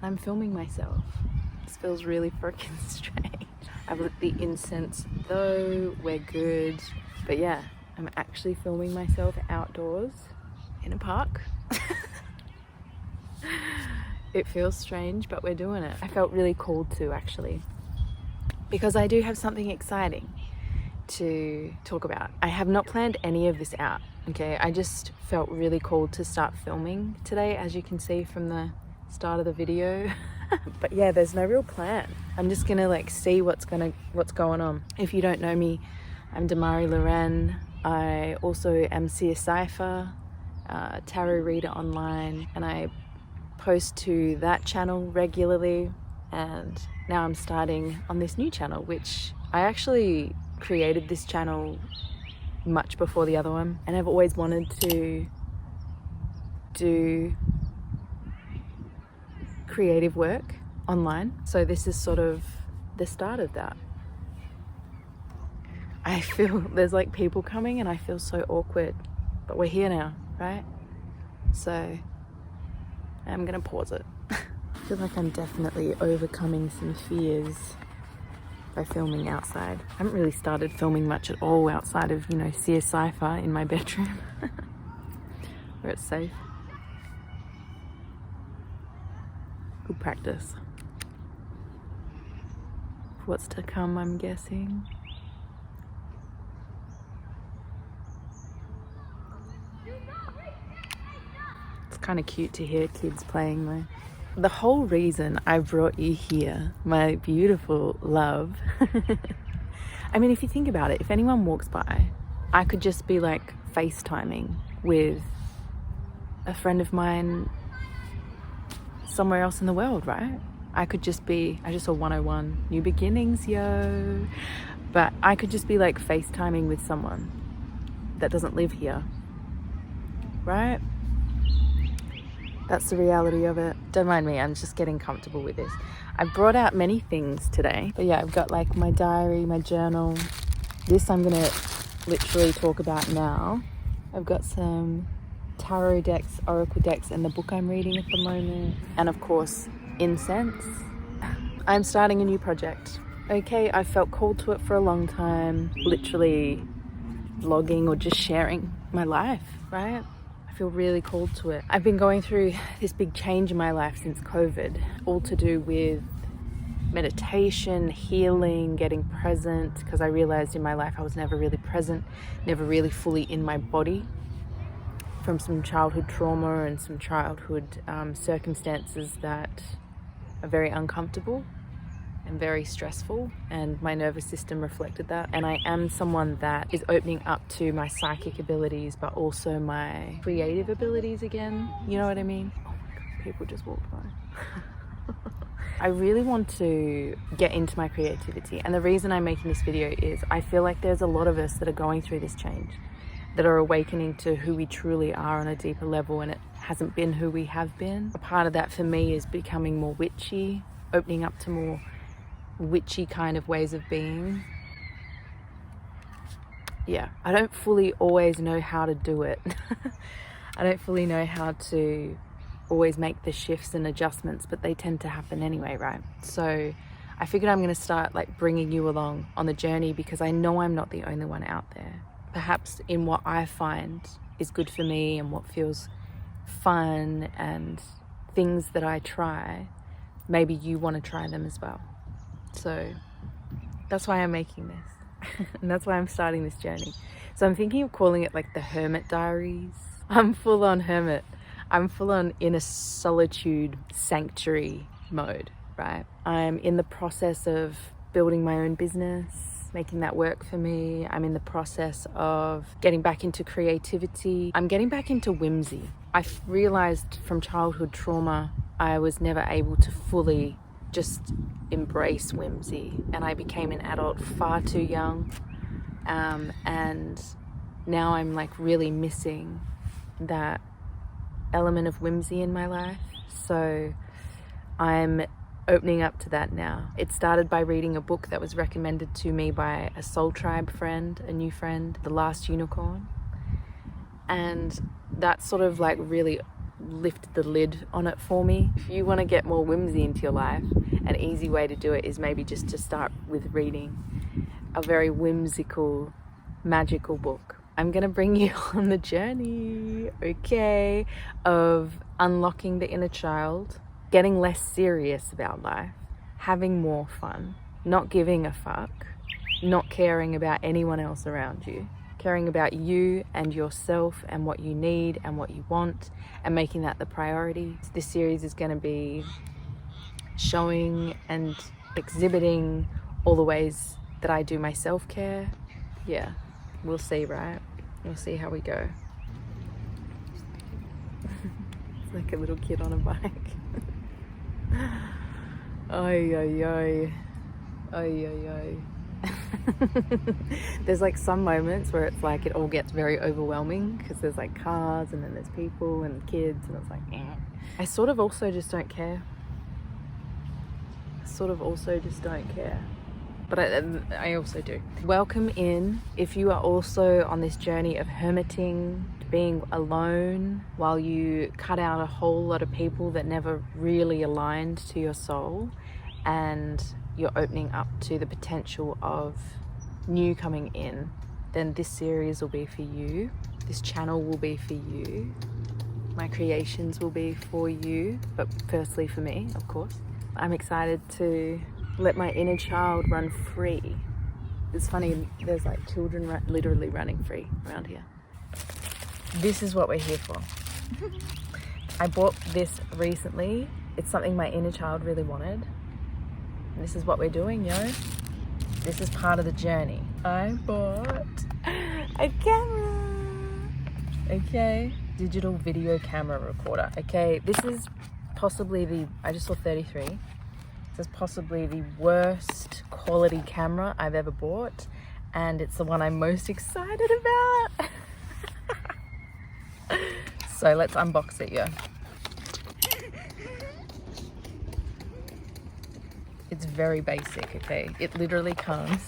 I'm filming myself. This feels really freaking strange. I've lit the incense though, we're good. But yeah, I'm actually filming myself outdoors in a park. It feels strange, but we're doing it. I felt really called to, actually, because I do have something exciting to talk about. I have not planned any of this out, okay? I just felt really called to start filming today, as you can see from the start of the video. But yeah, there's no real plan. I'm just gonna like see what's going on. If you don't know me, I'm Demari Loren. I also MC a cipher, tarot reader online, and I post to that channel regularly. And now I'm starting on this new channel, which I actually created this channel much before the other one, and I've always wanted to do creative work online, so this is sort of the start of that. I feel there's like people coming and I feel so awkward, but we're here now, right? So I'm gonna pause it. I feel like I'm definitely overcoming some fears by filming outside. I haven't really started filming much at all outside of, see a cipher in my bedroom where it's safe. Good practice. What's to come, I'm guessing. It's kind of cute to hear kids playing though. The whole reason I brought you here, my beautiful love, I mean, if you think about it, if anyone walks by, I could just be like FaceTiming with a friend of mine somewhere else in the world, right? I just saw 101, new beginnings, yo. But I could just be like FaceTiming with someone that doesn't live here, right? That's the reality of it. Don't mind me, I'm just getting comfortable with this. I brought out many things today, but yeah, I've got like my diary, my journal. This I'm gonna literally talk about now. I've got some tarot decks, oracle decks, and the book I'm reading at the moment. And of course, incense. I'm starting a new project. Okay, I felt called to it for a long time, literally vlogging or just sharing my life, right? I feel really called to it. I've been going through this big change in my life since COVID, all to do with meditation, healing, getting present, because I realized in my life I was never really present, never really fully in my body, from some childhood trauma and some childhood circumstances that are very uncomfortable and very stressful, and my nervous system reflected that. And I am someone that is opening up to my psychic abilities, but also my creative abilities again. You know what I mean? Oh my God, people just walked by. I really want to get into my creativity. And the reason I'm making this video is I feel like there's a lot of us that are going through this change, that are awakening to who we truly are on a deeper level, and it hasn't been who we have been. A part of that for me is becoming more witchy, opening up to more witchy kind of ways of being. Yeah, I don't fully always know how to do it. I don't fully know how to always make the shifts and adjustments, but they tend to happen anyway, right? So I figured I'm going to start like bringing you along on the journey, because I know I'm not the only one out there. Perhaps in what I find is good for me and what feels fun and things that I try, maybe you want to try them as well. So that's why I'm making this. And that's why I'm starting this journey. So I'm thinking of calling it like the Hermit Diaries. I'm full on hermit. I'm full on in a solitude sanctuary mode, right? I'm in the process of building my own business, making that work for me. I'm in the process of getting back into creativity. I'm getting back into whimsy. I've realized from childhood trauma, I was never able to fully just embrace whimsy, and I became an adult far too young, and now I'm like really missing that element of whimsy in my life. So I'm opening up to that now. It started by reading a book that was recommended to me by a soul tribe friend, a new friend, The Last Unicorn, and that sort of like really lifted the lid on it for me. If you want to get more whimsy into your life, an easy way to do it is maybe just to start with reading a very whimsical, magical book. I'm gonna bring you on the journey, okay, of unlocking the inner child, getting less serious about life, having more fun, not giving a fuck, not caring about anyone else around you, caring about you and yourself and what you need and what you want, and making that the priority. This series is going to be showing and exhibiting all the ways that I do my self-care. Yeah, we'll see, right? We'll see how we go. It's like a little kid on a bike. Ay, ay, ay. Ay, ay, ay. There's like some moments where it's like it all gets very overwhelming because there's like cars and then there's people and kids and it's like I sort of also just don't care. But I also do. Welcome in if you are also on this journey of hermiting, being alone while you cut out a whole lot of people that never really aligned to your soul, and you're opening up to the potential of new coming in. Then this series will be for you. This channel will be for you. My creations will be for you, but firstly for me, of course. I'm excited to let my inner child run free. It's funny, there's like children literally running free around here. This is what we're here for. I bought this recently. It's something my inner child really wanted. And this is what we're doing, yo. This is part of the journey. I bought a camera. Okay. Digital video camera recorder. Okay, this is possibly I just saw 33. This is possibly the worst quality camera I've ever bought, and it's the one I'm most excited about. So let's unbox it, yeah. It's very basic, okay? It literally comes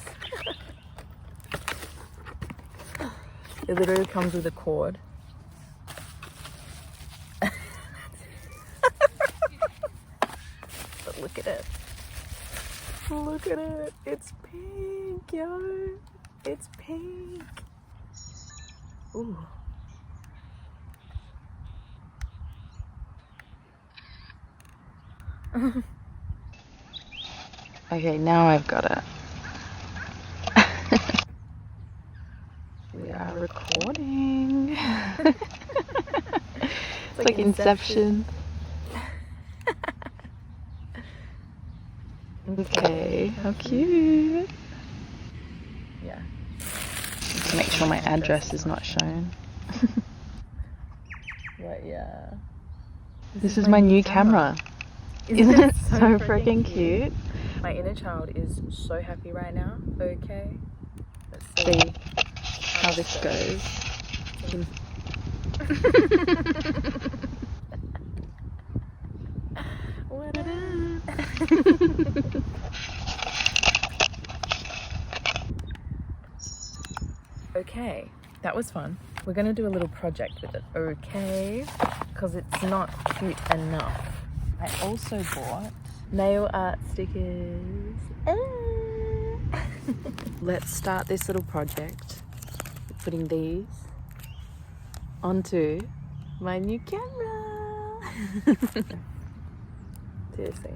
with a cord. But look at it. Look at it. It's pink, yo. It's pink. Ooh. Okay, now I've got it. We are recording. It's like Inception. Okay, how cute. Yeah. To make sure my address is not shown. But yeah. This is my new camera. Isn't it so freaking cute? My inner child is so happy right now. Okay. Let's see how this goes. What it is. Okay, that was fun. We're gonna do a little project with it, okay? Because it's not cute enough. I also bought nail art stickers. Let's start this little project with putting these onto my new camera. Seriously.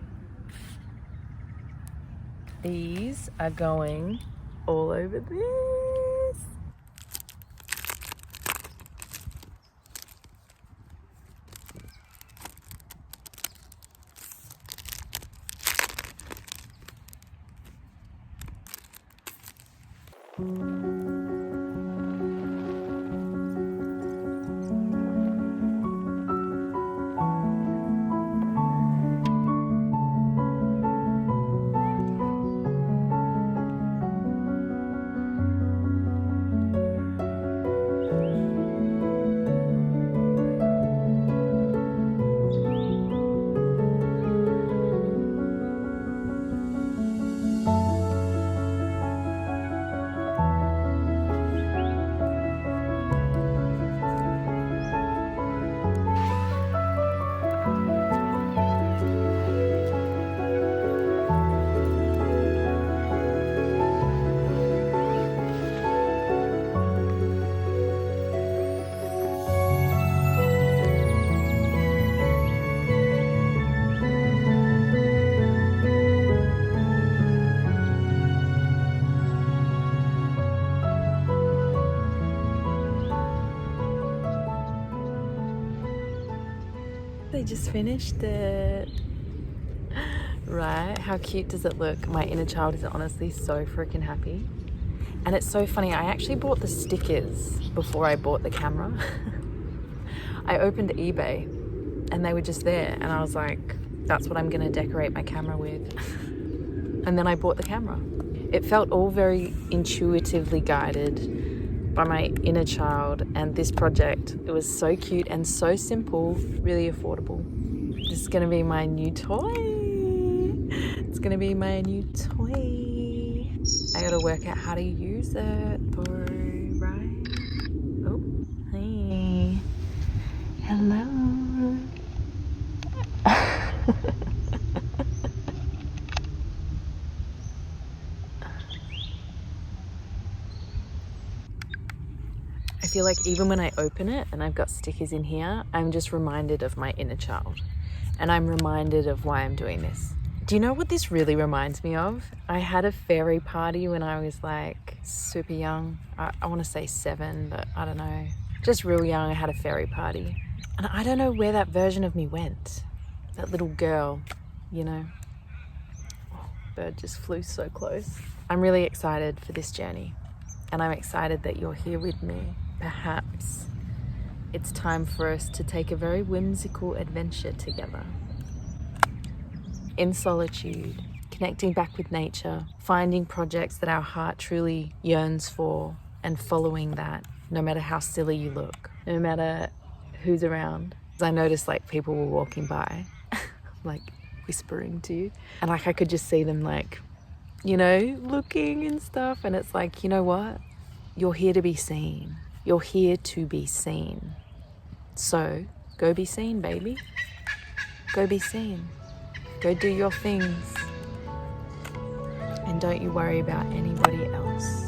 These are going all over this. They just finished it. Right? How cute does it look? My inner child is honestly so freaking happy. And it's so funny, I actually bought the stickers before I bought the camera. I opened eBay and they were just there, and I was like, that's what I'm gonna decorate my camera with. And then I bought the camera. It felt all very intuitively guided by my inner child, and this project, it was so cute and so simple, really affordable. This is gonna be my new toy. It's gonna be my new toy. I gotta work out how to use it though, right? Oh, hey. Hello. I feel like even when I open it and I've got stickers in here, I'm just reminded of my inner child. And I'm reminded of why I'm doing this. Do you know what this really reminds me of? I had a fairy party when I was like super young. I want to say 7, but I don't know. Just real young, I had a fairy party. And I don't know where that version of me went. That little girl, you know. Oh, bird just flew so close. I'm really excited for this journey. And I'm excited that you're here with me. Perhaps it's time for us to take a very whimsical adventure together. In solitude, connecting back with nature, finding projects that our heart truly yearns for, and following that, no matter how silly you look, no matter who's around. I noticed like people were walking by, like whispering to you, and like I could just see them like, you know, looking and stuff. And it's like, you know what? You're here to be seen. You're here to be seen. So go be seen, baby. Go be seen. Go do your things. And don't you worry about anybody else.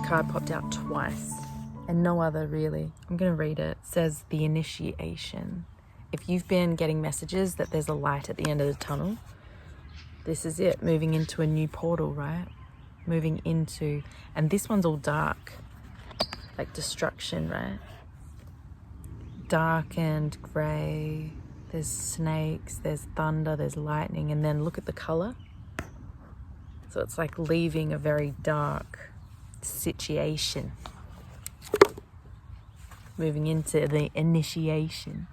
Card popped out twice and no other really. I'm gonna read it. It says the initiation. If you've been getting messages that there's a light at the end of the tunnel, this is it, moving into a new portal, right? Moving into, and this one's all dark, like destruction, right? Dark and grey. There's snakes, there's thunder, there's lightning, and then look at the color. So it's like leaving a very dark situation, moving into the initiation.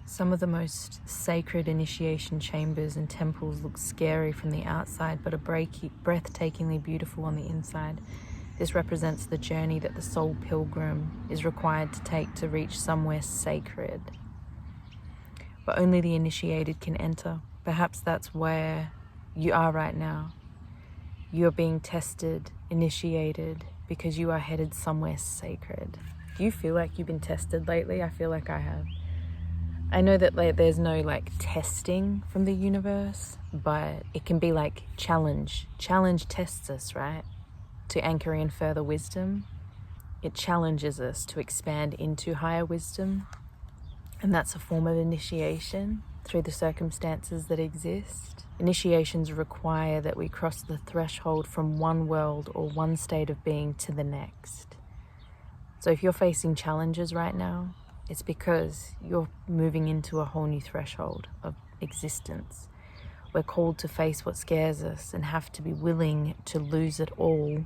Some of the most sacred initiation chambers and temples look scary from the outside, but are breathtakingly beautiful on the inside. This represents the journey that the soul pilgrim is required to take to reach somewhere sacred. But only the initiated can enter. Perhaps that's where you are right now. You're being tested, initiated, because you are headed somewhere sacred. Do you feel like you've been tested lately? I feel like I have. I know that like there's no like testing from the universe, but it can be like challenge. Challenge tests us, right? To anchor in further wisdom. It challenges us to expand into higher wisdom. And that's a form of initiation through the circumstances that exist. Initiations require that we cross the threshold from one world or one state of being to the next. So if you're facing challenges right now, it's because you're moving into a whole new threshold of existence. We're called to face what scares us and have to be willing to lose it all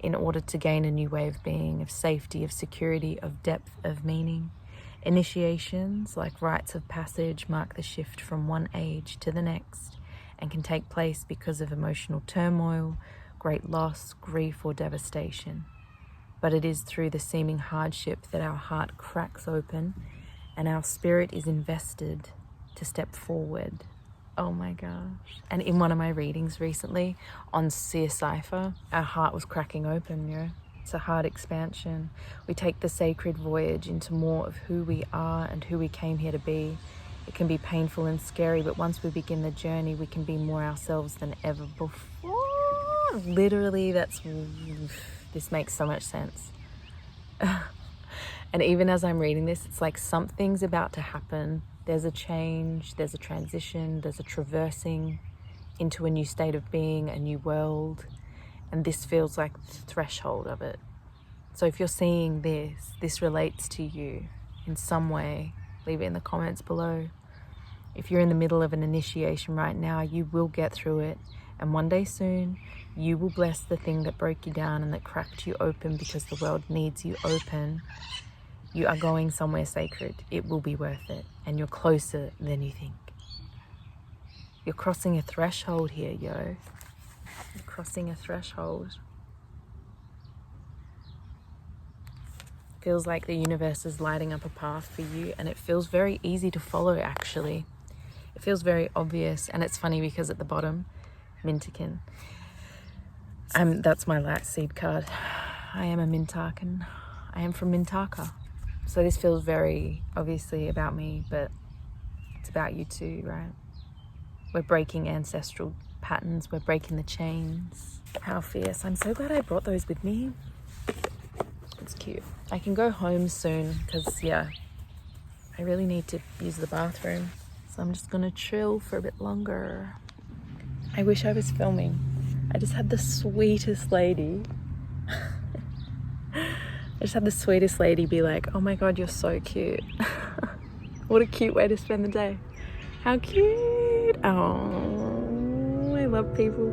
in order to gain a new way of being, of safety, of security, of depth, of meaning. Initiations, like rites of passage, mark the shift from one age to the next and can take place because of emotional turmoil, great loss, grief, or devastation. but it is through the seeming hardship that our heart cracks open and our spirit is invested to step forward. Oh my gosh. And in one of my readings recently on Seer Cipher, our heart was cracking open, you know. It's a heart expansion. We take the sacred voyage into more of who we are and who we came here to be. It can be painful and scary, but once we begin the journey, we can be more ourselves than ever before. Literally, this makes so much sense. And even as I'm reading this, it's like something's about to happen. There's a change, there's a transition, there's a traversing into a new state of being, a new world. And this feels like the threshold of it. So if you're seeing this relates to you in some way, leave it in the comments below. If you're in the middle of an initiation right now, you will get through it. And one day soon, you will bless the thing that broke you down and that cracked you open because the world needs you open. You are going somewhere sacred. It will be worth it. And you're closer than you think. You're crossing a threshold here, yo. You're crossing a threshold. Feels like the universe is lighting up a path for you, and it feels very easy to follow, actually. It feels very obvious, and it's funny because at the bottom, Mintakin. That's my light seed card. I am a Mintakan. I am from Mintaka. So this feels very obviously about me, but it's about you too, right? We're breaking ancestral patterns. We're breaking the chains. How fierce. I'm so glad I brought those with me. It's cute. I can go home soon because, yeah, I really need to use the bathroom. So I'm just gonna chill for a bit longer. I wish I was filming. I just had the sweetest lady. I just had the sweetest lady be like, oh my God, you're so cute. What a cute way to spend the day. How cute. Oh, I love people.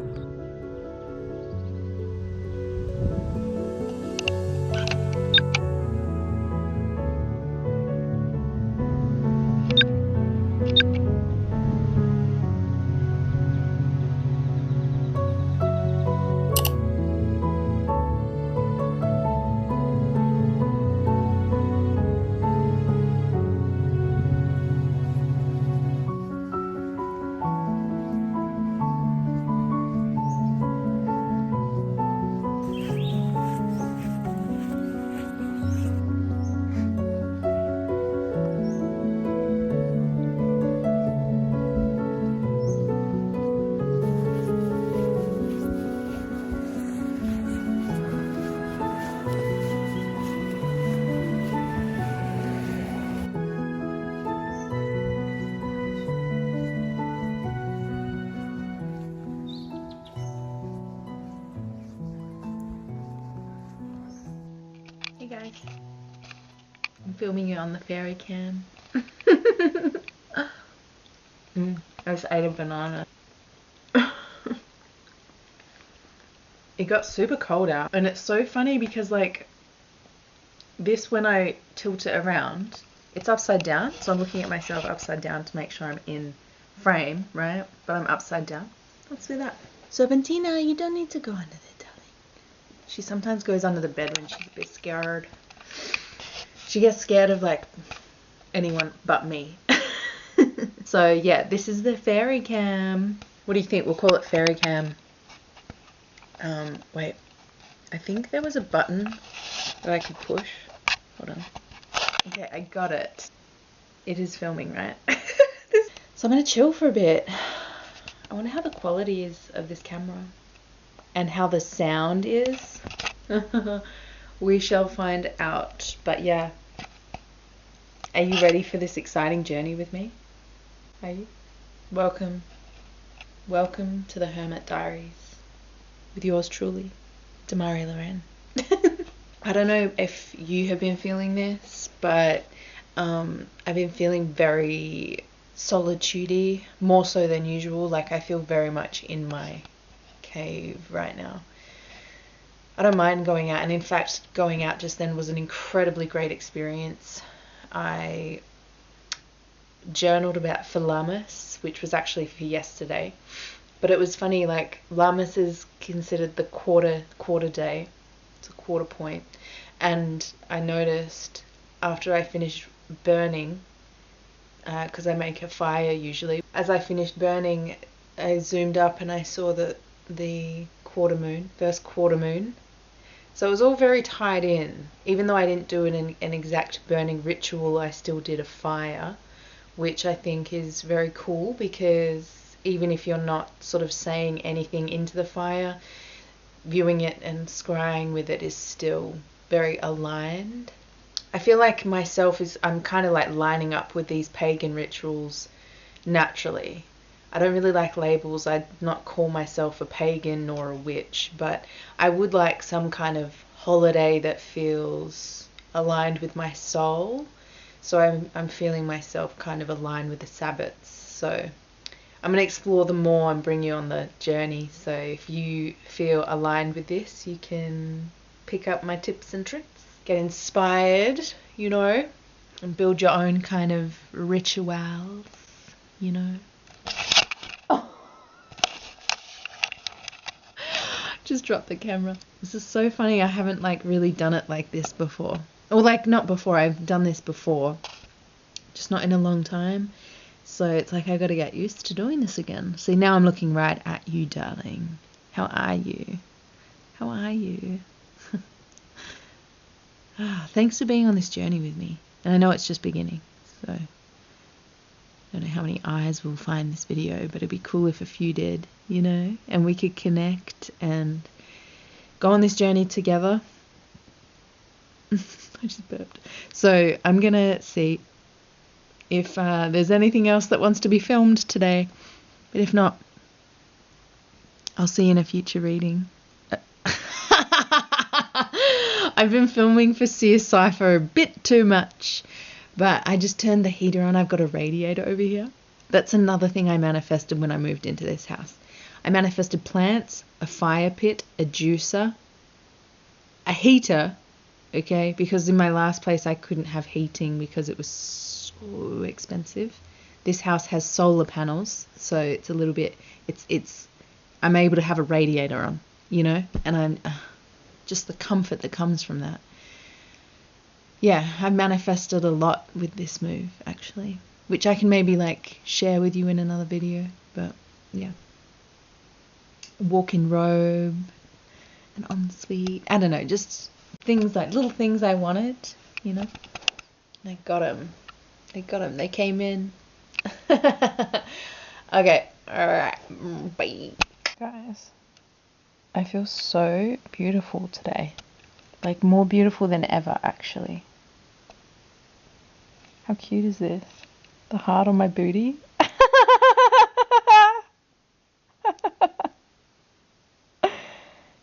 Hey guys, I'm filming you on the fairy cam. I just ate a banana. It got super cold out, and it's so funny because like this, when I tilt it around, it's upside down, so I'm looking at myself upside down to make sure I'm in frame, right? But I'm upside down. Let's do that. Serpentina, you don't need to go under there, darling. She sometimes goes under the bed when she's a bit scared. She gets scared of like anyone but me. So yeah, this is the fairy cam. What do you think? We'll call it fairy cam. Wait, I think there was a button that I could push. Hold on. Okay, I got it. It is filming, right? So I'm gonna chill for a bit. I wonder how the quality is of this camera and how the sound is. We shall find out. But yeah, are you ready for this exciting journey with me? Are you? Welcome to the Hermit Diaries with yours truly, Demari Loren. I don't know if you have been feeling this, but I've been feeling very solitude-y, more so than usual. Like I feel very much in my cave right now. I don't mind going out, and in fact going out just then was an incredibly great experience. I journaled about for Lammas, which was actually for yesterday, but it was funny, like Lammas is considered the quarter day, it's a quarter point, and I noticed after I finished burning, because I make a fire usually, as I finished burning, I zoomed up and I saw the first quarter moon. So it was all very tied in. Even though I didn't do an exact burning ritual, I still did a fire, which I think is very cool, because even if you're not sort of saying anything into the fire, viewing it and scrying with it is still very aligned. I feel like I'm kind of like lining up with these pagan rituals naturally. I don't really like labels. I'd not call myself a pagan nor a witch, but I would like some kind of holiday that feels aligned with my soul. So I'm feeling myself kind of aligned with the Sabbats. So I'm going to explore them more and bring you on the journey. So if you feel aligned with this, you can pick up my tips and tricks, get inspired, and build your own kind of rituals, Just dropped the camera. This is so funny. I haven't like really done it like this before. Or like not before, I've done this before, just not in a long time. So it's like I got to get used to doing this again. See, now I'm looking right at you, darling. How are you? How are you? Thanks for being on this journey with me. And I know it's just beginning, so I don't know how many eyes will find this video, but it'd be cool if a few did, and we could connect and go on this journey together. I just burped. So I'm going to see if there's anything else that wants to be filmed today. But if not, I'll see you in a future reading. I've been filming for CSI for a bit too much, but I just turned the heater on. I've got a radiator over here. That's another thing I manifested when I moved into this house. I manifested plants, a fire pit, a juicer, a heater, okay, because in my last place I couldn't have heating because it was so expensive. This house has solar panels, so it's a little bit, I'm able to have a radiator on, and I'm just the comfort that comes from that. Yeah, I manifested a lot with this move, actually, which I can maybe like share with you in another video. But yeah, walk-in robe, an ensuite, I don't know, just things like little things I wanted, I got them. They came in. Okay, alright, bye. Guys, I feel so beautiful today. Like more beautiful than ever, actually. How cute is this? The heart on my booty.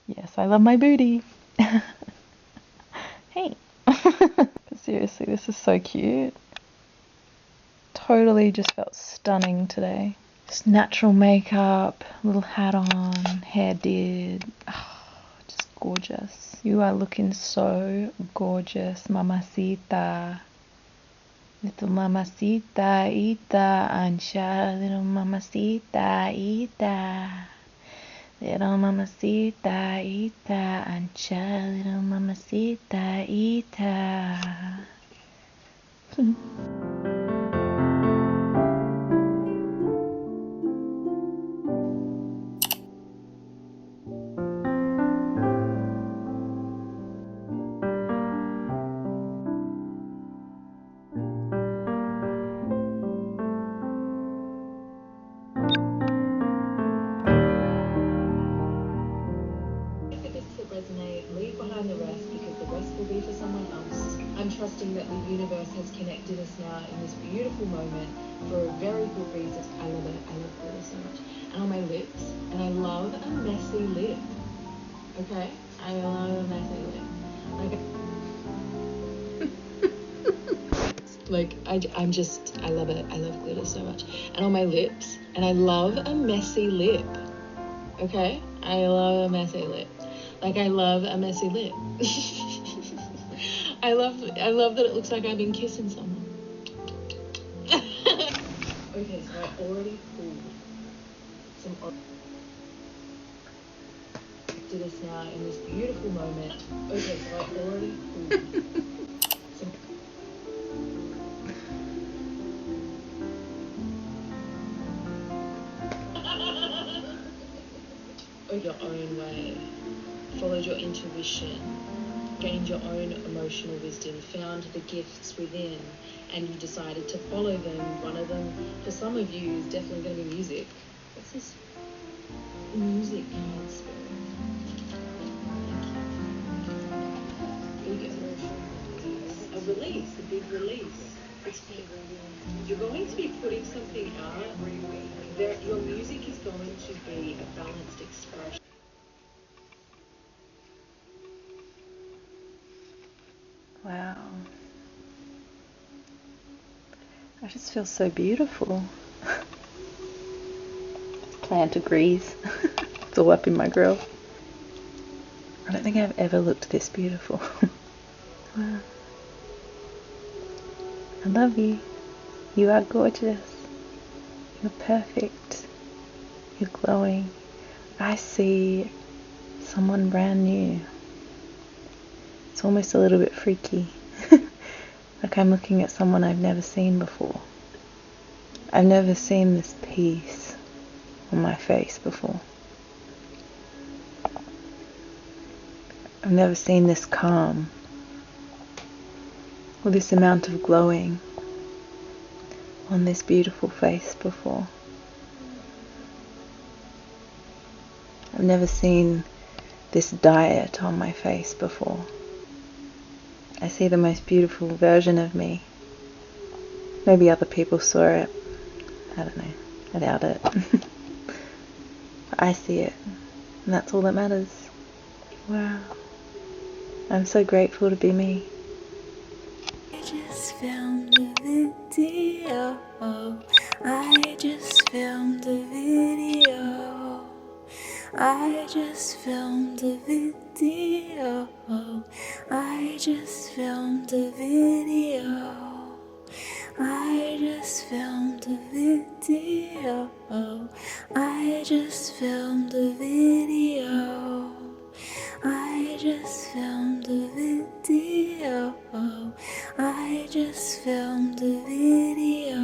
Yes, I love my booty. Hey. But seriously, this is so cute. Totally just felt stunning today. Just natural makeup, little hat on, hair did. Oh, just gorgeous. You are looking so gorgeous, mamacita. Little mamacita, ita, Ansha. Little mamacita, ita. Little mamacita, ita, Ansha. Little mamacita, ita. Leave behind the rest, because the rest will be for someone else. I'm trusting that the universe has connected us now in this beautiful moment for a very good reason. I love it. I love glitter so much. And on my lips, and I love a messy lip. Okay? I love a messy lip. I love it. I love glitter so much. And on my lips, and I love a messy lip. Okay? I love a messy lip. Like, I love a messy lip. I love that it looks like I've been kissing someone. Okay, so I already pulled some... to this now in this beautiful moment. Okay, so I already pulled some. Your own way, followed your intuition, gained your own emotional wisdom, found the gifts within, and you decided to follow them. One of them, for some of you, is definitely going to be music. What's this? Music card, spirit. Big emotional release. A release, a big release. You're going to be putting something out. Your music is going to be a balanced expression. Wow. I just feel so beautiful. Plant agrees. It's all up in my grill. I don't think I've ever looked this beautiful. Wow. I love you. You are gorgeous. You're perfect. You're glowing. I see someone brand new. It's almost a little bit freaky. Like I'm looking at someone I've never seen before. I've never seen this peace on my face before. I've never seen this calm or this amount of glowing on this beautiful face before. I've never seen this diet on my face before. I see the most beautiful version of me. Maybe other people saw it. I don't know. I doubt it. I see it. And that's all that matters. Wow. I'm so grateful to be me. I just filmed a video. I just filmed a video. I just filmed a video. I just filmed a video. I just filmed a video. I just filmed a video. I just filmed a video. I just filmed a video.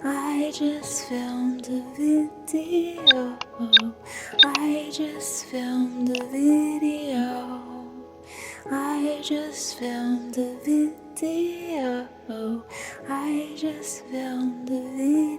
I just filmed a video. I just filmed a video. I just filmed a video. I just filmed a video.